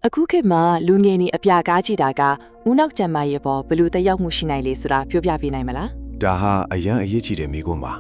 အခုခေတ်မှာလူငယ်တွေအပြာကားကြည့်တာကဦးနောက်ကျမ်းမာရေးပေါ်ဘယ်လိုတက်ရောက်မှုရှိနိုင်လဲဆိုတာပြောပြပေးနိုင်မလား ဒါဟာအရန်အရေးကြီးတဲ့မိကွန်းပါ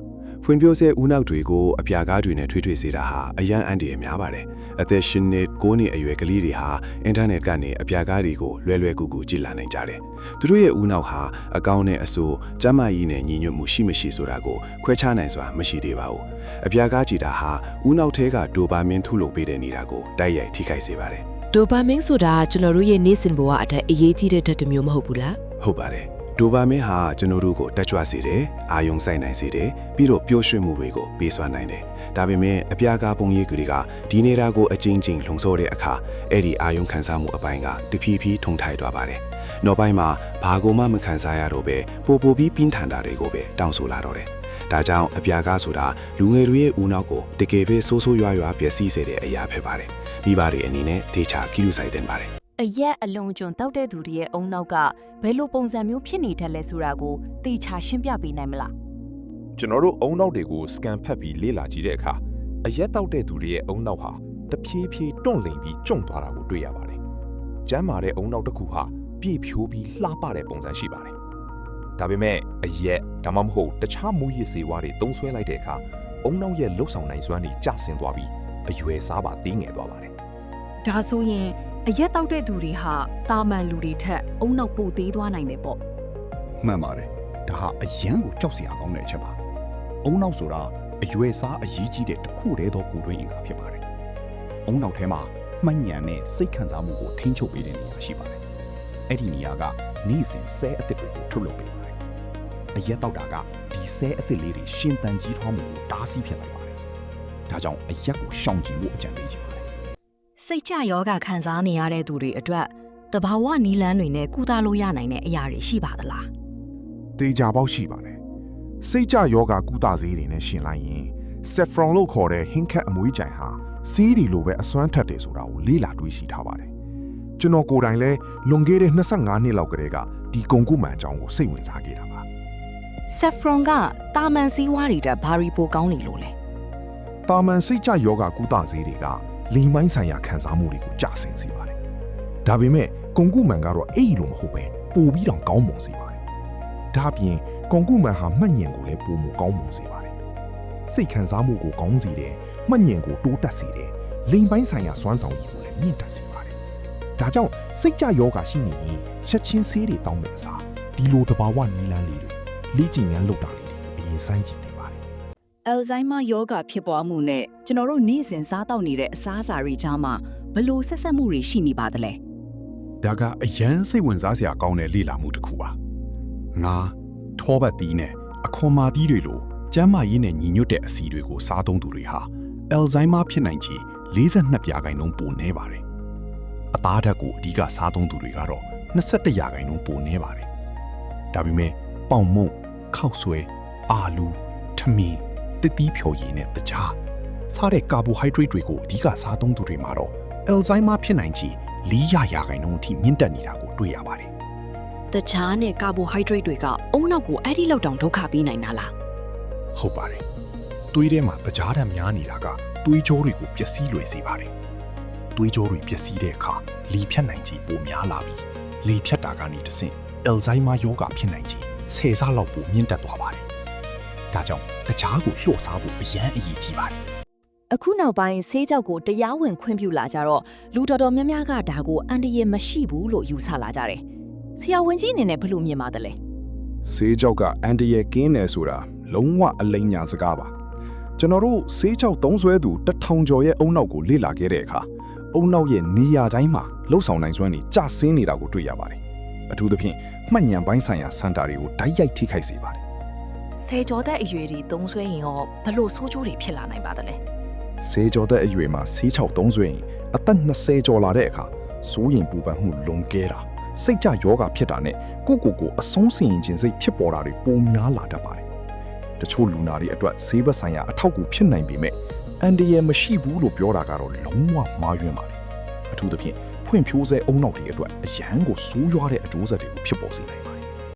ဖွံ့ဖြိုးဆဲဦးနောက်တွေကိုအပြာကားတွေနဲ့ထွေးထွေစေတာဟာအရန်အန်တီရများပါတယ်အသက်ရှင်နေ9နှစ်အရွယ်ကလေးတွေဟာအင်တာနက်ကနေအပြာကားတွေကိုလွယ်လွယ်ကူကူကြည့်လာနိုင်ကြတယ်သူတို့ရဲ့ဦးနောက်ဟာအကောင့်နဲ့အဆိုးကျန်းမာရေးနဲ့ညီညွတ်မှုရှိမရှိဆိုတာကိုခွဲခြားနိုင်စွာမရှိသေးပါဘူးအပြာကားကြည့်တာဟာဦးနောက်ထဲကဒိုပါမင်းထုတ်လုပ်ပေးတဲ့နေတာကိုတိုက်ရိုက်ထိခိုက်စေပါတယ် ဒိုပါမင်းဆိုတာကျွန်တော်တို့ရဲ့နေ့စဉ်ဘဝအထက်အရေးကြီးတဲ့ဓာတ်တစ်မျိုးမဟုတ်ဘူးလား ဟုတ်ပါတယ်ဒိုပါမင်းဟာကျွန်တော်တို့ကိုတက်ကြွစေတယ်အာယုံဆိုင်နိုင်စေတယ်ပြီးတော့ပျော်ရွှင်မှုတွေကိုပေးစွမ်းနိုင်တယ်ဒါပေမဲ့အပြာကားပုံရိပ်တွေကဒီနေတာကိုအချင်းချင်းလုံဆော်တဲ့အခါအဲ့ဒီအာယုံခံစားမှုအပိုင်းကတဖြည်းဖြည်းထုံထိုက်သွားပါတယ်နောက်ပိုင်းမှာဘာကိုမှမခံစားရတော့ပဲပိုပြီးပြင်းထန်တာတွေကိုပဲတောင်းဆိုလာတော့တယ်ဒါကြောင့်အပြာကားဆိုတာလူငယ်တွေရဲ့ဦးနောက်ကိုတကယ်ပဲဆိုးဆိုးရွားရွားပျက်စီးစေတဲ့အရာဖြစ်ပါတယ်မိဘတွေအနေနဲ့ဒေချာကိလူဆိုင်တင်ပါတယ် အရက်အလုံးကျွန်းတောက်တဲ့သူတွေရဲ့အုံနောက်ကဘယ်လိုပုံစံမျိုးဖြစ်နေတတ်လဲဆိုတာကိုတေချာရှင်းပြပေးနိုင်မလား ကျွန်တော်တို့အုံနောက်တွေကိုစကန်ဖတ်ပြီးလေ့လာကြည့်တဲ့အခါအရက်တောက်တဲ့သူတွေရဲ့အုံနောက်ဟာတဖြည်းဖြည်းတွန့်လိန်ပြီးကျုံသွားတာကိုတွေ့ရပါတယ်။ကျမ်းမာတဲ့အုံနောက်တစ်ခုဟာပြည့်ဖြိုးပြီးလှပတဲ့ပုံစံရှိပါတယ်။ဒါပေမဲ့အရက်ဒါမှမဟုတ်တခြားမူရည်စေဝါးတွေသုံးဆွဲလိုက်တဲ့အခါအုံနောက်ရဲ့လှုပ်ဆောင်နိုင်စွမ်းတွေကျဆင်းသွားပြီးအရွယ်စားပါတင်းငယ်သွားပါတယ် ဒါဆိုရင်အရက်တောက်တဲ့သူတွေဟာတာမန်လူတွေထက်အုံနောက်ပိုသေးသွားနိုင်တယ်ပေါ့ မှန်ပါတယ်ဒါဟာအရန်ကိုကြောက်စရာကောင်းတဲ့အချက်ပါအုံနောက်ဆိုတာအရွယ်စားအရေးကြီးတဲ့တစ်ခုတည်းသောကိုယ်တွင်းအင်္ဂါဖြစ်ပါတယ်အုံနောက်ထဲမှာမှတ်ဉာဏ်နဲ့စိတ်ခံစားမှုကိုထိန်းချုပ်ပေးတဲ့နေရာရှိပါတယ်အဲ့ဒီနေရာကနေ့စဉ်ဆဲအသစ်တွေကိုထုတ်လုပ်ပေးပါတယ်အရက်တောက်တာကဒီဆဲအသစ်လေးတွေရှင်သန်ကြီးထွားမှုကိုတားဆီးဖြစ်လိုက်ပါတယ်ဒါကြောင့်အရက်ကိုရှောင်ကျဉ်ဖို့အကြံပေးချင်ပါတယ် စိတ်ကြယောဂခံစားနေရတဲ့သူတွေအတွက်တဘာဝနီလန်းတွေနဲ့ကုသလို့ရနိုင်တဲ့အရာတွေရှိပါသလား တေချာပေါက်ရှိပါတယ်စိတ်ကြယောဂကုသဆေးတွေနဲ့ရှင်လိုက်ရင် saffron လို့ခေါ်တဲ့ဟင်းခတ်အမွှေးကြိုင်ဟာဆေးတွေလိုပဲအစွမ်းထက်တယ်ဆိုတာကိုလေ့လာတွေ့ရှိထားပါတယ်ကျွန်တော်ကိုယ်တိုင်လည်းလွန်ခဲ့တဲ့25နှစ်လောက်ကတည်းကဒီကုန်ကူမှန်အကြောင်းကိုစိတ်ဝင်စားခဲ့တာပါ Saffron ကတာမန်စည်းဝါးတွေတက်ဘာရီပိုကောင်းနေလို့လဲ တာမန်စိတ်ကြယောဂကုသဆေးတွေကလိမ်ပိုင်းဆိုင်ရာခံစားမှုတွေကိုကျဆင်းစေပါတယ်ဒါပေမဲ့ကုန်ကူမှန်ကတော့အဲ့လိုမဟုတ်ပဲပိုပြီးတောင်ကောင်းမွန်စေပါတယ်ဒါအပြင်ကုန်ကူမှန်ဟာမှတ်ဉာဏ်ကိုလည်းပိုမိုကောင်းမွန်စေပါတယ်စိတ်ခံစားမှုကိုကောင်းစေတယ်မှတ်ဉာဏ်ကိုတိုးတက်စေတယ်လိမ်ပိုင်းဆိုင်ရာစွမ်းဆောင်ရည်ကိုလည်းမြင့်တက်စေပါတယ်ဒါကြောင့်စိတ်ကြယောဂရှိနေရင်ချက်ချင်းဆေးတွေတောင်းတဲ့အစားဒီလိုတဘာဝနီးလန်းလေးတွေလေ့ကျင့်ငန်းလုပ်တာလေးတွေကိုအရင်စမ်းကြည့်သင့်ပါတယ် အယ်ဇိုင်းမာယောဂဖြစ်ပွားမှုနဲ့ကျွန်တော်တို့နေ့စဉ်စားတောက်နေတဲ့အစားအစာတွေကြားမှာဘယ်လိုဆက်ဆက်မှုတွေရှိနေပါသလဲ ဒါကအရန်စိတ်ဝင်စားစရာကောင်းတဲ့လေ့လာမှုတစ်ခုပါငါထောပတ်တီးနဲ့အခွန်မာတီးတွေလိုကျန်းမာရေးနဲ့ညီညွတ်တဲ့အစီတွေကိုစားသုံးသူတွေဟာအယ်ဇိုင်းမာဖြစ်နိုင်ခြေ42%ပိုနေပါတယ်အသားဓာတ်ကိုအဓိကစားသုံးသူတွေကတော့21%ပိုနေပါတယ်ဒါပေမဲ့ပေါင်မုန့်ခောက်ဆွဲအာလူထမင်းတစ်သီးဖြော်ရည်နဲ့တခြားစားတဲ့ကာဘိုဟိုက်ဒရိတ်တွေကိုအဓိကစားသုံးသူတွေမှာတော့အယ်ဇိုင်းမာဖြစ်နိုင်ခြေ4%အထိမြင့်တက်နေတာကိုတွေ့ရပါတယ် တခြားနဲ့ကာဘိုဟိုက်ဒရိတ်တွေကအုံနောက်ကိုအဲ့ဒီလောက်တောင်ဒုက္ခပေးနိုင်တာလား ဟုတ်ပါတယ်သွေးထဲမှာတကြားဓာတ်များနေတာကသွေးကြောတွေကိုပျက်စီးလွယ်စေပါတယ်သွေးကြောတွေပျက်စီးတဲ့အခါလီဖြတ်နိုင်ခြေပိုများလာပြီးလီဖြတ်တာကနေတဆင့်အယ်ဇိုင်းမာယောဂဖြစ်နိုင်ခြေ10ဆလောက်ပိုမြင့်တက်သွားပါတယ်ဒါကြောင့်တကြားကိုလျှော့စားဖို့အရန်အရေးကြီးပါတယ် အခုနောက်ပိုင်းဆေးကြောက်ကိုတရားဝင်ခွင့်ပြုလာကြတော့လူတော်တော်များများကဒါကိုအန်တီရမရှိဘူးလို့ယူဆလာကြတယ်ဆရာဝန်ကြီးအနေနဲ့ဘယ်လိုမြင်ပါသလဲ ဆေးကြောက်ကအန်တရယ်ကင်းတယ်ဆိုတာလုံးဝအလိမ်ညာစကားပါကျွန်တော်တို့ဆေးကြောက်သုံးဆွဲသူ1000ကျော်ရဲ့အုံနောက်ကိုလေ့လာခဲ့တဲ့အခါအုံနောက်ရဲ့နေရာတိုင်းမှာလှုပ်ဆောင်နိုင်စွမ်းတွေကျဆင်းနေတာကိုတွေ့ရပါတယ်အထူးသဖြင့်မှတ်ဉာဏ်ပိုင်းဆိုင်ရာစင်တာတွေကိုဓာတ်ရိုက်ထိခိုက်စေပါတယ် ဆယ်ကျော်သက်အရွယ်တွေသုံးဆွဲရင်ရောဘယ်လိုဆိုးကျိုးတွေဖြစ်လာနိုင်ပါသလဲ ဆေးကြောသက်အရွယ်မှာဆေးချောက်သုံးဆွဲရင်အသက်20ကျော်လာတဲ့အခါစိုးရင်ပူပန်မှုလွန်ကဲတာစိတ်ကြယောဂဖြစ်တာနဲ့ကိုအဆုံးစင်ရင်ခြင်းစိတ်ဖြစ်ပေါ်တာတွေပိုများလာတတ်ပါတယ်တချို့လူနာတွေအတွက်ဆေးဘက်ဆိုင်ရာအထောက်အကူဖြစ်နိုင်ပေမဲ့အန်ဒီယယ်မရှိဘူးလို့ပြောတာကတော့လုံးဝမှားယွင်းပါတယ်အထူးသဖြင့်ဖွံ့ဖြိုးဆဲအုံနောက်တွေအတွက်အရန်ကိုဆိုးရွားတဲ့အကျိုးဆက်တွေကိုဖြစ်ပေါ်စေနိုင်ပါတယ်